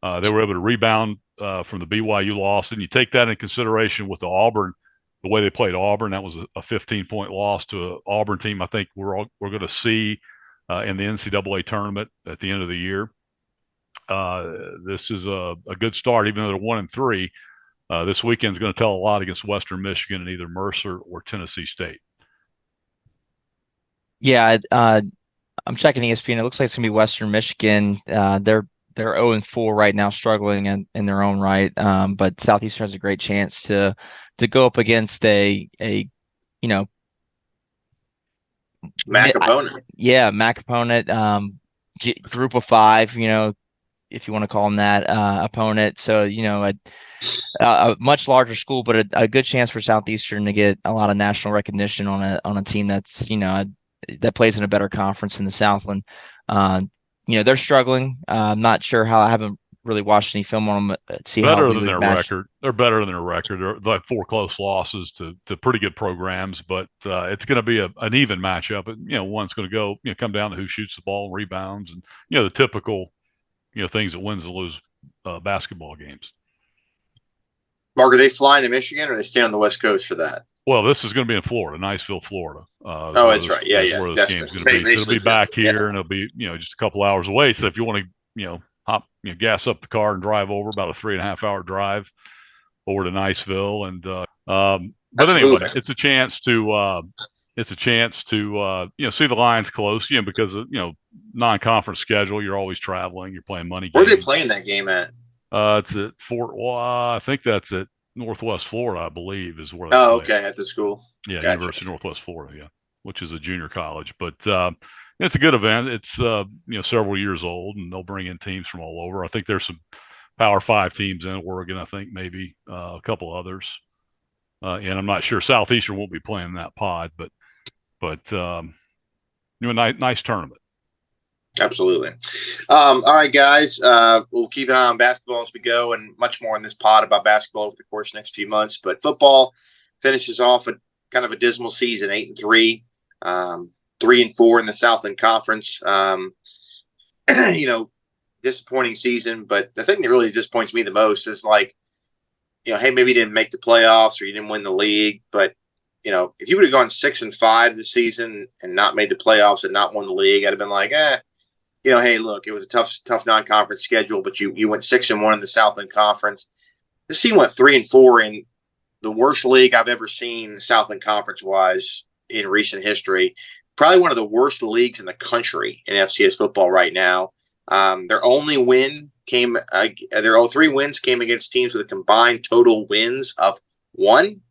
they were able to rebound from the BYU loss. And you take that into consideration with the way they played Auburn. That was a 15-point loss to an Auburn team I think we're going to see in the NCAA tournament at the end of the year. This is a good start, even though they're 1-3. This weekend's going to tell a lot against Western Michigan and either Mercer or Tennessee State. Yeah, I'm checking ESPN. It looks like it's gonna be Western Michigan. They're 0-4 right now, struggling in their own right. But Southeastern has a great chance to go up against a MAC opponent. Yeah, MAC opponent. Group of 5. If you want to call them that, opponent. So a much larger school, but a good chance for Southeastern to get a lot of national recognition on a team that's that plays in a better conference in the Southland. They're struggling. I'm not sure how. I haven't really watched any film on them. See better how than their record. They're better than their record. They're like 4 close losses to pretty good programs, but it's going to be an even matchup. One's going to come down to who shoots the ball, rebounds, and the typical things that wins and lose basketball games. Mark, are they flying to Michigan, or are they staying on the West Coast for that? Well, this is going to be in Florida, Niceville, Florida. That's right. Yeah. Where this game's going to be. So it'll be back here, and it'll be just a couple hours away. So if you want to hop gas up the car and drive over, about a 3.5-hour drive over to Niceville, and but anyway, moving. It's a chance to see the Lions close, because of non-conference schedule. You're always traveling. You're playing money games. Where are they playing that game at? It's at Fort. I think that's at Northwest Florida, I believe, is where. Okay, at the school. Yeah, gotcha. University of Northwest Florida, yeah, which is a junior college. But it's a good event. It's several years old, and they'll bring in teams from all over. I think there's some Power 5 teams in Oregon. I think maybe a couple others, and I'm not sure Southeastern won't be playing that pod, but nice tournament. Absolutely. All right, guys. We'll keep an eye on basketball as we go, and much more in this pod about basketball over the course of the next few months. But football finishes off kind of a dismal season, 8-3, 3-4 in the Southland Conference. Disappointing season. But the thing that really disappoints me the most is hey, maybe you didn't make the playoffs or you didn't win the league, but if you would have gone 6-5 this season and not made the playoffs and not won the league, I'd have been like, hey, look, it was a tough non-conference schedule, but you went 6-1 in the Southland Conference. This team went 3-4 in the worst league I've ever seen Southland Conference-wise in recent history. Probably one of the worst leagues in the country in FCS football right now. Their only win their 3 wins came against teams with a combined total wins of 1.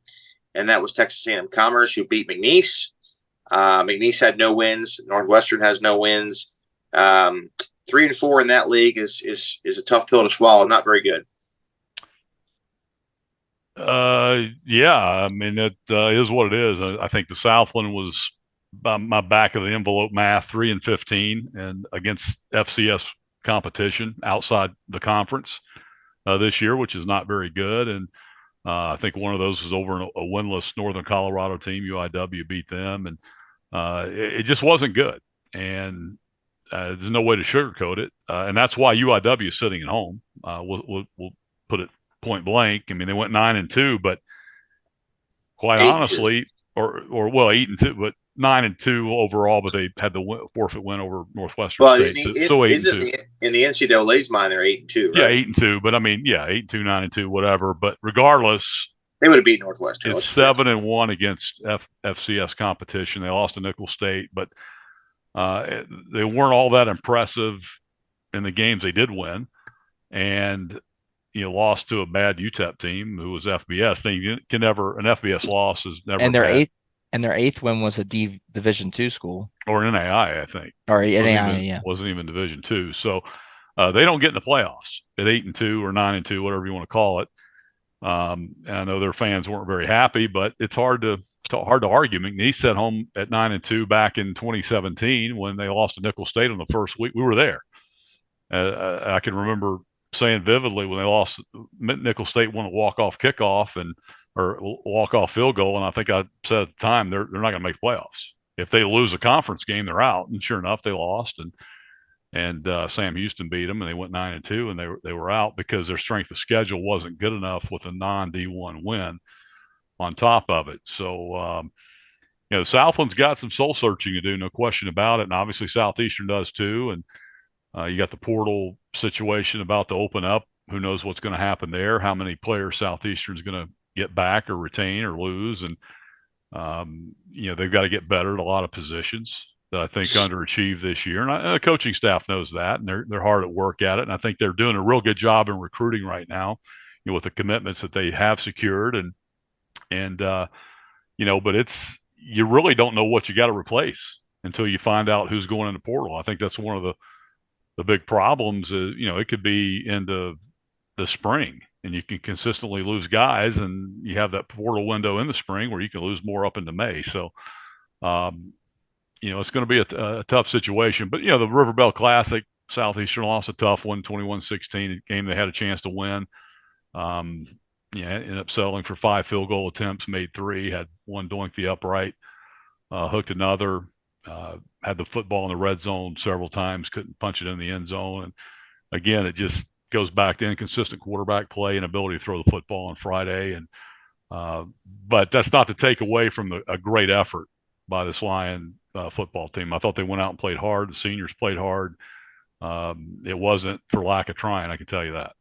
And that was Texas A&M Commerce, who beat McNeese. McNeese had no wins. Northwestern has no wins. 3-4 in that league is a tough pill to swallow. Not very good. Yeah, I mean, it is what it is. I think the Southland was, by my back of the envelope math, 3-15 and against FCS competition outside the conference this year, which is not very good. And I think one of those was over a winless Northern Colorado team. UIW beat them, and it just wasn't good. And there's no way to sugarcoat it. And that's why UIW is sitting at home. We'll put it point blank. I mean, they went 9-2, but quite honestly, or 8-2, but 9-2 overall. But they had the forfeit win over Northwestern State. So 8-2. In the NCAA's mind, they're 8-2. Right? Yeah, 8-2. But I mean, 8-2, 9-2, whatever. But regardless, They would have beat Northwestern. It's 7-1 against FCS competition. They lost to Nicholls State, but they weren't all that impressive in the games they did win, and lost to a bad UTEP team who was FBS. They can never, an FBS loss is never And their bad. their eighth win was a Division II school, or an NAI, I think, or NAI, wasn't even Division II. So they don't get in the playoffs at 8-2 or 9-2, whatever you want to call it. And I know their fans weren't very happy, but it's hard to argue. McNeese sent home at 9-2 back in 2017 when they lost to Nicholls State on the first week. We were there. I can remember saying vividly when they lost, Nicholls State won a walk-off kickoff or walk-off field goal, and I think I said at the time they're not going to make playoffs. If they lose a conference game, they're out. And sure enough, they lost, and Sam Houston beat them, and they went 9-2, and they were out because their strength of schedule wasn't good enough with a non-D1 win on top of it. So Southland's got some soul searching to do, no question about it, and obviously Southeastern does too. And you got the portal situation about to open up. Who knows what's going to happen there? How many players Southeastern's going to get back or retain or lose? And they've got to get better at a lot of positions that I think underachieved this year. And the coaching staff knows that, and they're hard at work at it. And I think they're doing a real good job in recruiting right now, with the commitments that they have secured. But you really don't know what you got to replace until you find out who's going in the portal. I think that's one of the big problems is, it could be into the spring and you can consistently lose guys, and you have that portal window in the spring where you can lose more up into May. So, it's going to be a tough situation. But, the River Bell Classic, Southeastern lost a tough one, 21-16, a game they had a chance to win. Ended up settling for 5 field goal attempts, made 3, had one doink the upright, hooked another, had the football in the red zone several times, couldn't punch it in the end zone. And again, it just goes back to inconsistent quarterback play and ability to throw the football on Friday. And but that's not to take away from a great effort by this Lion football team. I thought they went out and played hard. The seniors played hard. It wasn't for lack of trying, I can tell you that.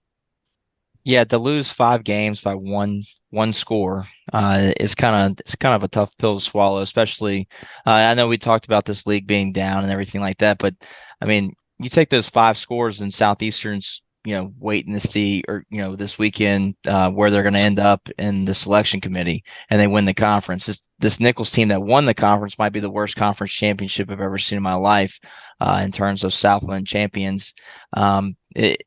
Yeah, to lose 5 games by one score is kind of a tough pill to swallow. Especially, I know we talked about this league being down and everything like that, but I mean, you take those 5 scores in Southeastern's, waiting to see, or this weekend where they're going to end up in the selection committee, and they win the conference. This Nicholls team that won the conference might be the worst conference championship I've ever seen in my life in terms of Southland champions. It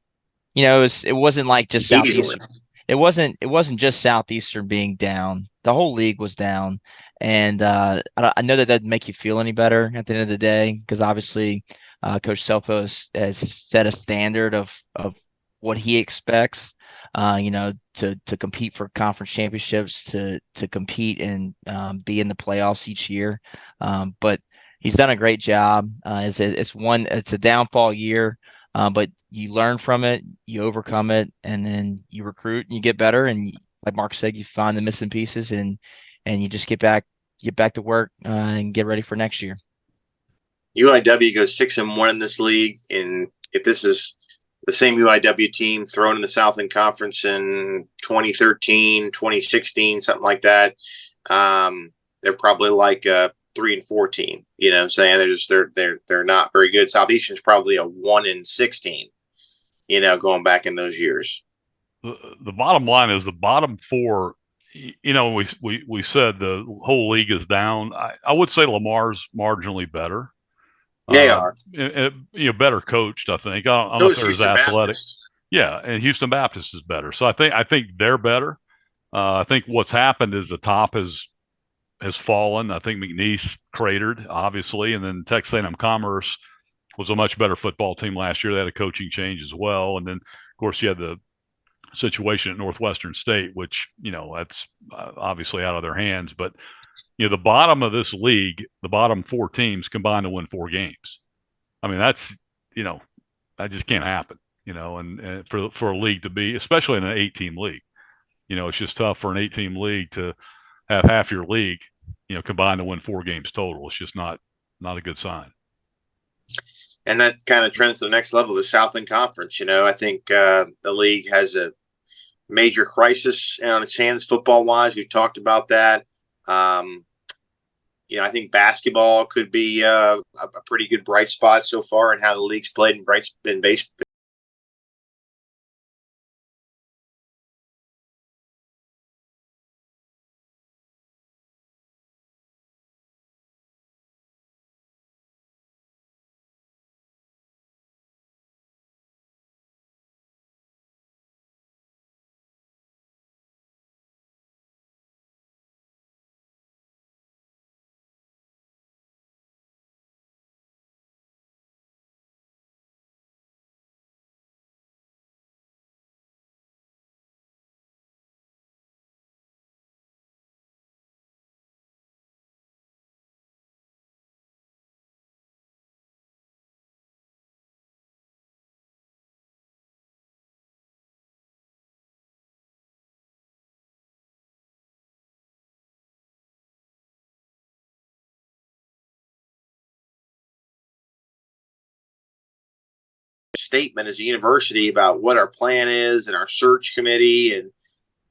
wasn't like just Southeastern. It wasn't just Southeastern being down. The whole league was down, and I know that doesn't make you feel any better at the end of the day, because obviously Coach Selfo has set a standard of what he expects, to compete for conference championships, to compete and be in the playoffs each year. But he's done a great job. It's a downfall year, but you learn from it, you overcome it, and then you recruit and you get better. And like Mark said, you find the missing pieces, and you just get back to work and get ready for next year. UIW goes 6-1 in this league, and if this is the same UIW team thrown in the Southland Conference in 2013, 2016, something like that, they're probably like a 3-4 team. Saying they're not very good. Southeastern's probably a 1-16. Going back in those years. The bottom line is the bottom 4. We said the whole league is down. I would say Lamar's marginally better. They are. Better coached, I think. I don't know if they're as athletic. Baptist. Yeah, and Houston Baptist is better. So I think they're better. I think what's happened is the top has fallen. I think McNeese cratered, obviously, and then Texas A&M Commerce was a much better football team last year. They had a coaching change as well. And then, of course, you had the situation at Northwestern State, which, that's obviously out of their hands. But, the bottom of this league, the bottom 4 teams combined to win 4 games. I mean, that's, that just can't happen, and for a league to be, especially in an 8-team league, it's just tough for an 8-team league to have half your league, combined to win 4 games total. It's just not a good sign. And that kind of trends to the next level, the Southland Conference. I think the league has major crisis on its hands football wise. We've talked about that. I think basketball could be a pretty good bright spot so far in how the league's played in baseball. Statement as a university about what our plan is and our search committee, and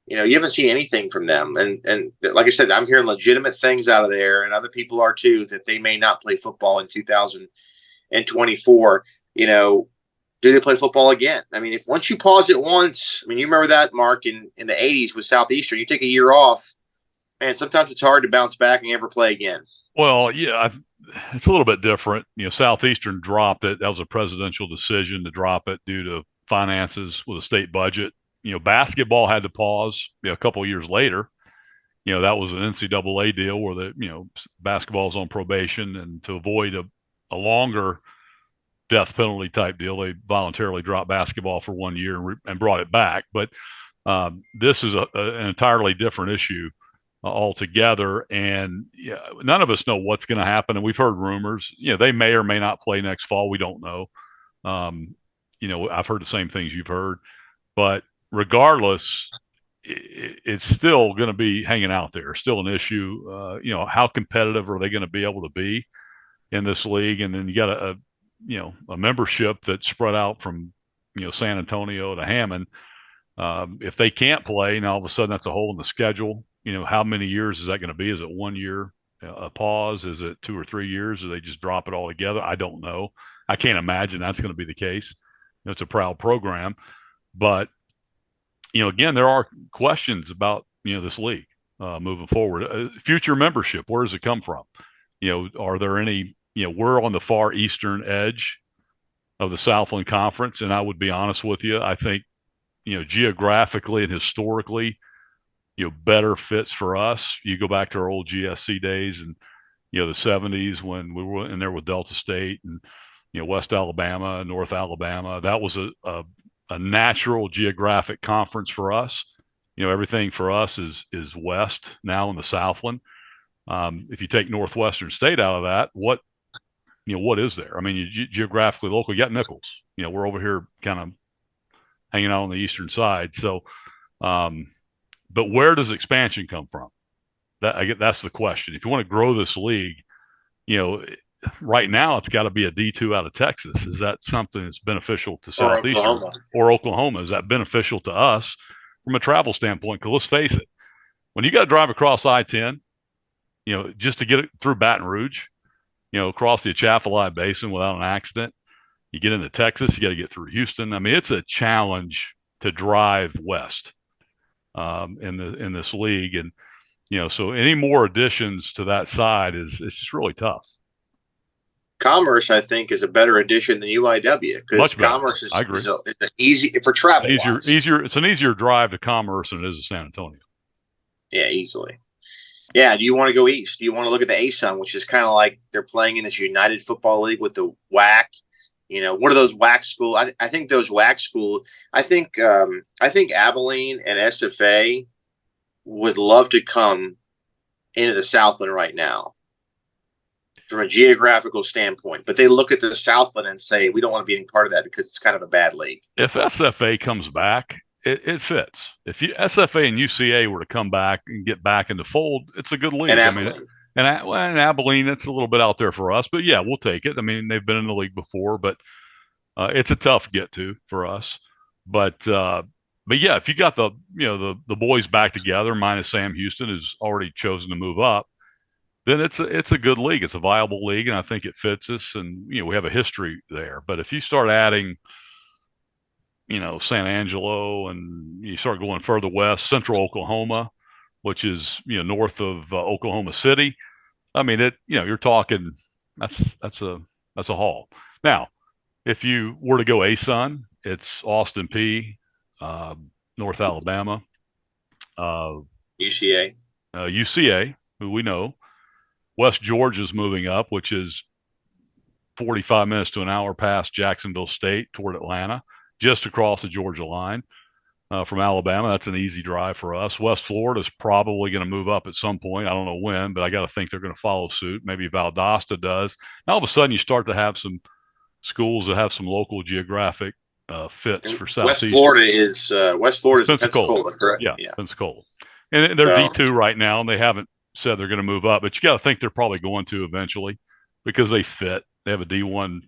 you haven't seen anything from them. And like I said, I'm hearing legitimate things out of there, and other people are too, that they may not play football in 2024. Do they play football again? I mean, if once you pause it once, I mean, you remember that, Mark, in the 80s with Southeastern, you take a year off, and sometimes it's hard to bounce back and ever play again. Well, yeah, it's a little bit different. Southeastern dropped it. That was a presidential decision to drop it due to finances with a state budget. Basketball had to pause a couple of years later. That was an NCAA deal where basketball is on probation, and to avoid a longer death penalty type deal, they voluntarily dropped basketball for 1 year and brought it back. But this is an entirely different issue altogether, and none of us know what's going to happen. And we've heard rumors. They may or may not play next fall. We don't know. I've heard the same things you've heard, but regardless, it's still going to be hanging out there. Still an issue. How competitive are they going to be able to be in this league? And then you got a membership that's spread out from San Antonio to Hammond. If they can't play, now all of a sudden that's a hole in the schedule. How many years is that going to be? Is it 1 year a pause? Is it 2 or 3 years? Do they just drop it all together? I don't know. I can't imagine that's going to be the case. It's a proud program, but again, there are questions about this league moving forward. Future membership, where does it come from? Are there any? We're on the far eastern edge of the Southland Conference, and I would be honest with you, I think geographically and historically, better fits for us. You go back to our old GSC days and the 70s when we were in there with Delta State and West Alabama, North Alabama. That was a natural geographic conference for us. Everything for us is west now in the Southland. If you take Northwestern State out of that, what is there? I mean, geographically local, you got Nichols. We're over here kind of hanging out on the eastern side. So, but where does expansion come from? That's the question. If you want to grow this league, right now it's got to be a D2 out of Texas. Is that something that's beneficial to Southeastern or Oklahoma? Is that beneficial to us from a travel standpoint? Because let's face it, when you got to drive across I-10, just to get it through Baton Rouge, across the Atchafalaya Basin without an accident, you get into Texas, you got to get through Houston. I mean, it's a challenge to drive west in this league, and so any more additions to that side it's just really tough. Commerce, I think, is a better addition than UIW because Commerce is easy for travel. Easier. It's an easier drive to Commerce than it is to San Antonio. Yeah, easily. Yeah. Do you want to go east? Do you want to look at the ASUN, which is kind of like they're playing in this United Football League with the WAC? What are those WAC schools? I think those WAC schools. I think Abilene and SFA would love to come into the Southland right now from a geographical standpoint, but they look at the Southland and say, we don't want to be any part of that because it's kind of a bad league. If SFA comes back, it fits. If SFA and UCA were to come back and get back in the fold, it's a good league. And Abilene. And Abilene, it's a little bit out there for us, but yeah, we'll take it. I mean, they've been in the league before, but it's a tough get to for us. But but yeah, if you got the boys back together, minus Sam Houston, who's already chosen to move up, then it's a good league. It's a viable league, and I think it fits us. And we have a history there. But if you start adding, San Angelo, and you start going further west, Central Oklahoma, which is north of Oklahoma City, I mean you're talking that's a haul. Now, if you were to go ASUN, it's Austin P, North Alabama, UCA, UCA, who we know. West Georgia's moving up, which is 45 minutes to an hour past Jacksonville State toward Atlanta, just across the Georgia line from Alabama. That's an easy drive for us. West Florida's probably going to move up at some point. I don't know when, but I got to think they're going to follow suit. Maybe Valdosta does. Now, all of a sudden, you start to have some schools that have some local geographic fits for Southeastern. West Florida is Pensacola, correct? Yeah, Pensacola. And they're D2 right now, and they haven't said they're going to move up, but you got to think they're probably going to eventually because they fit. They have a D1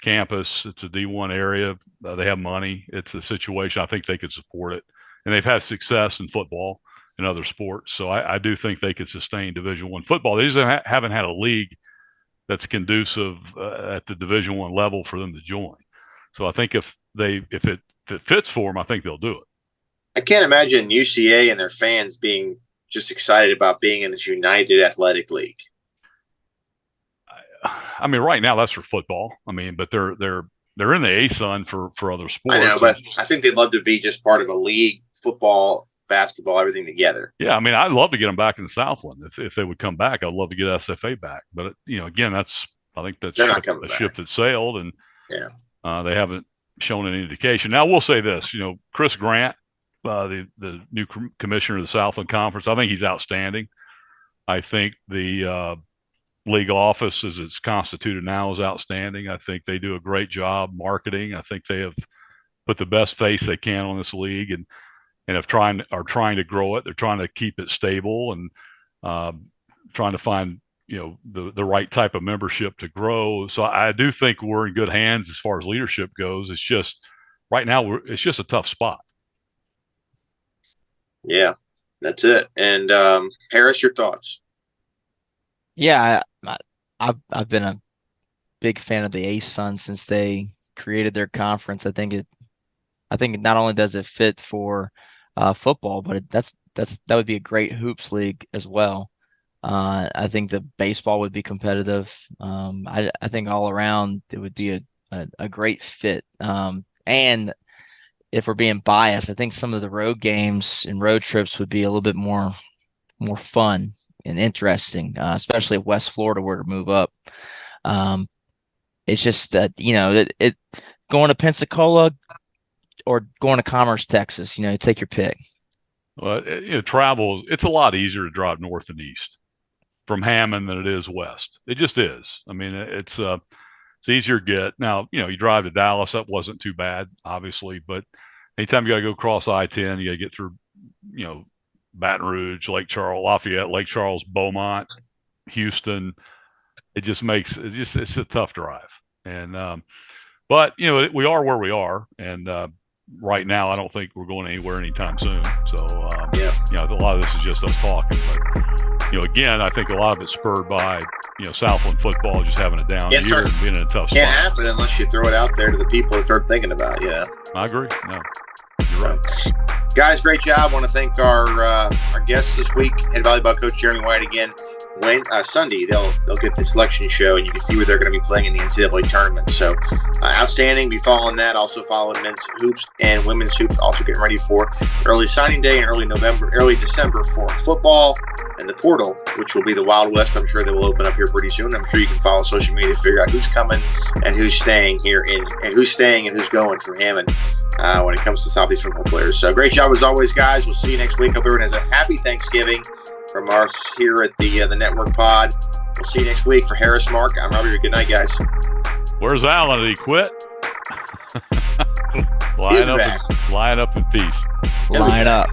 campus. It's a D1 area. They have money. It's a situation. I think they could support it, and they've had success in football and other sports. So I do think they could sustain Division I football. They just haven't had a league that's conducive at the Division I level for them to join. So I think if it fits for them, I think they'll do it. I can't imagine UCA and their fans being just excited about being in this United Athletic League. I mean, right now that's for football. I mean, but they're in the ASUN for other sports. I know, but I think they'd love to be just part of a league, football, basketball, everything together. Yeah, I mean, I'd love to get them back in Southland if they would come back. I'd love to get SFA back, but again, I think that's a ship that sailed, and they haven't shown any indication. Now, we'll say this: Chris Grant, the new commissioner of the Southland Conference, I think he's outstanding. I think the league office, as it's constituted now, is outstanding. I think they do a great job marketing. I think they have put the best face they can on this league, and are trying to grow it. They're trying to keep it stable and trying to find the right type of membership to grow. So I do think we're in good hands as far as leadership goes. It's just right now it's just a tough spot. Yeah, that's it. And Harris, your thoughts? Yeah, I've been a big fan of the ASUN since they created their conference. I think not only does it fit for football, but that would be a great hoops league as well. I think the baseball would be competitive. I think all around it would be a great fit. And if we're being biased, I think some of the road games and road trips would be a little bit more fun and interesting, especially if West Florida were to move up. It's just that it going to Pensacola or going to Commerce, Texas. Take your pick. Well, travel, it's a lot easier to drive north and east from Hammond than it is west. It just is. I mean, it's easier to get. Now, you drive to Dallas, that wasn't too bad, obviously, but anytime you got to go across I-10, you got to get through, Baton Rouge, Lake Charles, Lafayette, Lake Charles, Beaumont, Houston. It's a tough drive. And, but we are where we are. And, right now, I don't think we're going anywhere anytime soon. So, a lot of this is just us talking. But, again, I think a lot of it's spurred by, Southland football just having a down year and being in a tough spot. Can't happen unless you throw it out there to the people who start thinking about it. I agree. No, you're right. Guys, great job. I want to thank our guests this week, head volleyball coach Jeremy White again. Sunday, they'll get the selection show, and you can see where they're going to be playing in the NCAA tournament. So, outstanding. Be following that. Also following men's hoops and women's hoops. Also getting ready for early signing day in early December for football and the portal, which will be the Wild West. I'm sure they will open up here pretty soon. I'm sure you can follow social media to figure out who's coming and who's staying here and who's going from Hammond when it comes to Southeastern football players. So, great job as always, guys. We'll see you next week. Hope everyone has a happy Thanksgiving. From us here at the Network Pod. We'll see you next week. For Harris, Mark, I'm Robbie. Good night, guys. Where's Alan? Did he quit? Line up in peace. Line up.